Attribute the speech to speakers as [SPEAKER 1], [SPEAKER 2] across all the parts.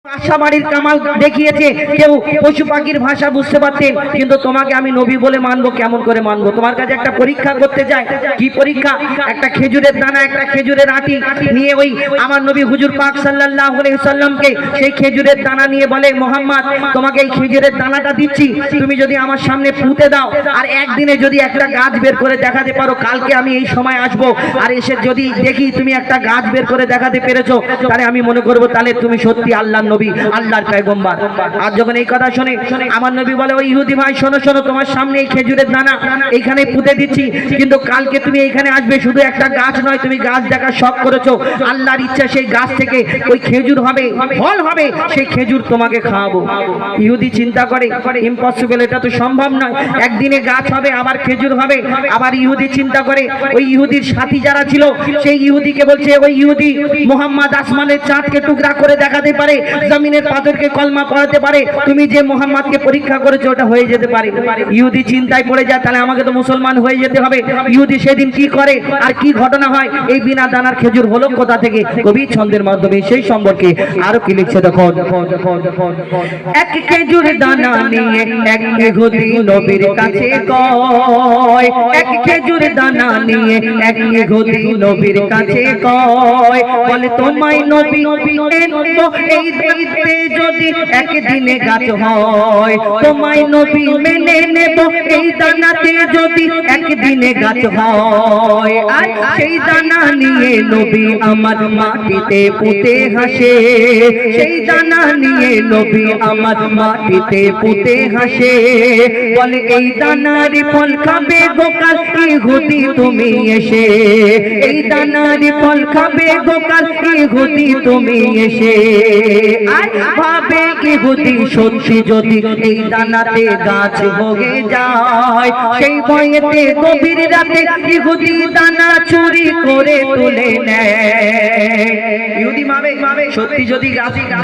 [SPEAKER 1] বাসা বাড়ির কামাল দেখিয়েছে, কেউ পশু পাখির ভাষা বুঝতে পারতেন, কিন্তু তোমাকে আমি নবী বলে মানবো, কেমন করে মানবো? তোমার কাছে একটা পরীক্ষা করতে চাই। কি পরীক্ষা? একটা খেজুরের দানা, একটা খেজুরের আটি নিয়ে ওই আমার নবী হুজুর পাক সাল্লাল্লাহু আলাইহি সাল্লামকে সেই খেজুরের দানা নিয়ে বলে, মোহাম্মদ তোমাকে এই খেজুরের দানাটা দিচ্ছি, তুমি যদি আমার সামনে পুঁতে দাও আর একদিনে যদি একটা গাছ বের করে দেখাতে পারো, কালকে আমি এই সময় আসবো, আর এসে যদি দেখি তুমি একটা গাছ বের করে দেখাতে পেরেছো, তাহলে আমি মনে করবো তাহলে তুমি সত্যি আল্লাহর নবী, আল্লাহর পয়গম্বর। আর যখন এই কথা শুনে আমার নবী বলে, ওই ইহুদি ভাই শোনো শোনো, তোমার সামনে এই খেজুরের দানা এইখানে পুঁতে দিচ্ছি, কিন্তু কালকে তুমি এইখানে আসবে, শুধু একটা গাছ নয়, তুমি গাছ দেখার শখ করেছো, আল্লাহর ইচ্ছা সেই গাছ থেকে ওই খেজুর হবে, ফল হবে, সেই খেজুর তোমাকে খাওয়াবো। ইহুদি চিন্তা করে ইম্পসিবল, এটা তো সম্ভব নয়, একদিনে গাছ হবে আবার খেজুর হবে। আবার ইহুদি চিন্তা করে, ওই ইহুদির সাথী যারা ছিল সেই ইহুদিকে বলছে, ওই ইহুদি মুহাম্মদ আসমানের চাঁদকে টুকরা করে দেখাতে পারে, জমিনের পাথরকে কলমা পড়াতে পারে, তুমি যে মুহাম্মদকে পরীক্ষা করেছো ওটা হয়ে যেতে পারে। ইহুদি চিন্তায় পড়ে যায়, তাহলে আমাকে তো মুসলমান হয়ে যেতে হবে। ইহুদি সেদিন কি করে আর কি ঘটনা হয়, এই বিনা দানার খেজুর হলো কোথা থেকে, কবি ছন্দের মাধ্যমে সেই সম্পর্কে আরো কি লিখছে দেখো। এক খেজুর দানা নিয়ে এক ইহুদি নবীর কাছে কয়, এক খেজুর দানা নিয়ে এক ইহুদি নবীর কাছে কয়, বলে তোমায় নবী এই দেখতে যদি একদিনে গাছ হয়, তোমায় নবী মেনে নেব এই দানাতে যদি একদিনে গাছ হয়। আর সেই দানা নিয়ে নবী আমার মাটিতে পুঁতে হাসে, সেই দানা নিয়ে নবী আমার মাটিতে পুঁতে হাসে, বলে এই দানার ফল খাবে গোকাল ইহুদি তুমি এসে, এই দানার ফল খাবে গোকাল ইহুদি তুমি এসে। আর ভাবে ইহুদি সত্যি যদি এই দানাতে গাছ হয়ে যায়, সেই ভয়েতে গভীর রাতে ইহুদি দানা চুরি করে তুলে নেয়। ইহুদি ভাবে সত্যি যদি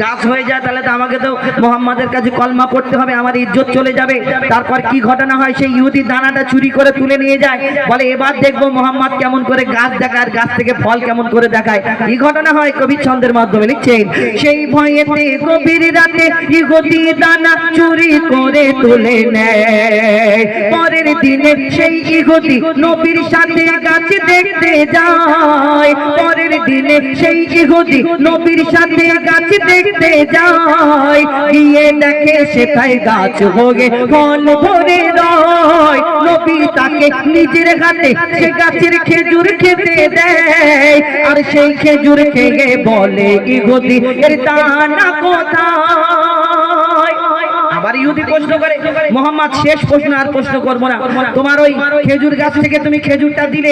[SPEAKER 1] গাছ হয়ে যায়, তাহলে তো আমাকে তো মুহাম্মাদের কাছে কলমা পড়তে হবে, আমার ইজ্জত চলে যাবে। তারপর কি ঘটনা হয়, সেই ইহুদি দানাটা চুরি করে তুলে নিয়ে যায়, বলে এবার দেখবো মুহাম্মদ কেমন করে গাছ দেখায়, গাছ থেকে ফল কেমন করে দেখায়। কি ঘটনা হয় কবি ছন্দের মাধ্যমে লিখছেন, সেই ভয়েতে গভীর রাতে ইহুদি দানা চুরি করে তুলে নেয়। পরের দিনে সেই ইহুদি নবীর সাথে গাছ দেখতে যায়, পরের দিনে সেই ইহুদি নবীর সাথে গাছ দেখতে যায়, গিয়ে দেখে সেটাই গাছ হয়ে ফল ভরে রয়। নবী তাকে নিজের হাতে সে গাছের খেজুর খেতে দেয়, আর সেই খেজুর খেয়ে বলে ইহুদি এর দানা কোথায়? আবার ইহুদি প্রশ্ন করে, মোহাম্মদ শেষ প্রশ্ন, আর প্রশ্ন করবো না, তোমার ওই খেজুর গাছ থেকে তুমি খেজুরটা দিলে,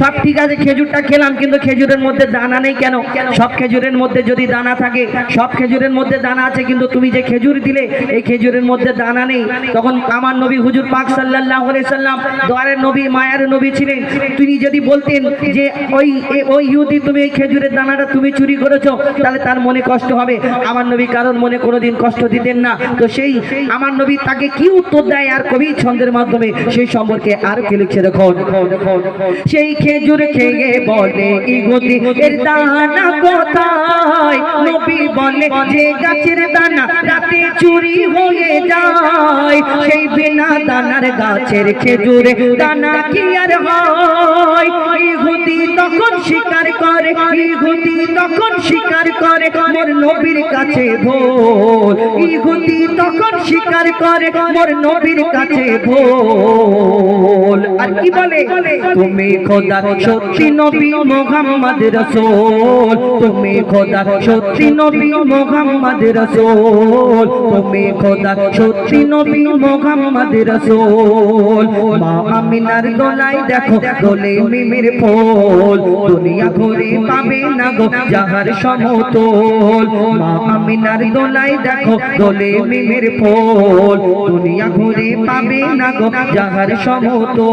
[SPEAKER 1] সব ঠিক আছে, খেজুরটা খেলাম, কিন্তু খেজুরের মধ্যে দানা নেই কেন? সব খেজুরের মধ্যে যদি দানা থাকে, সব খেজুরের মধ্যে দানা আছে, কিন্তু তুমি যে খেজুর দিলে এই খেজুরের মধ্যে দানা নেই। তখন আমার নবী হুজুর পাক সাল্লাল্লাহু আলাইহি সাল্লাম দোয়ারের নবী, মায়ার নবী ছিলেন, তিনি যদি বলতেন যে ওই ইহুদি তুমি এই খেজুরের দানাটা তুমি চুরি করেছো, তাহলে তার মনে কষ্ট হবে। আমার নবী কারণ মনে কোনোদিন কষ্ট দিতেন না। তো সেই আমার নবী তাকে কি উত্তর দেয়, আর কবি ছন্দের মাধ্যমে সেই সম্পর্কে আর কি লিখছে দেখো। সেই খেজুর খেয়ে বলে ইহুদি এর দানা কোথায়? নবী বলে যে গাছের দানা রাতে চুরি হয়ে যায়, সেই বিনা দানার গাছের খেজুরে দানা কি আর হয়? ইহুদি তখন স্বীকার করে, ইহুদি তখন স্বীকার করে মোর নবীর কাছে ভুল, ইহুদি তখন স্বীকার করে মোর নবীর কাছে ভুল। আর কি বলে, তুমি খোদার সত্যি নবী মুহাম্মদ রাসূল, তুমি খোদার সত্যি নবী মুহাম্মদ রাসূল, তুমি খোদার সত্যি নবী মুহাম্মদ রাসূল। মা আমিনার গলায় দেখো দোলে মিমির ফুল, দুনিয়া ঘুরে পাবে না গো যাহার সমতল। মা আমিনার গলায় দেখো দোলে মিমির ফুল, দুনিয়া ঘুরে পাবে না গো যাহার সমতল।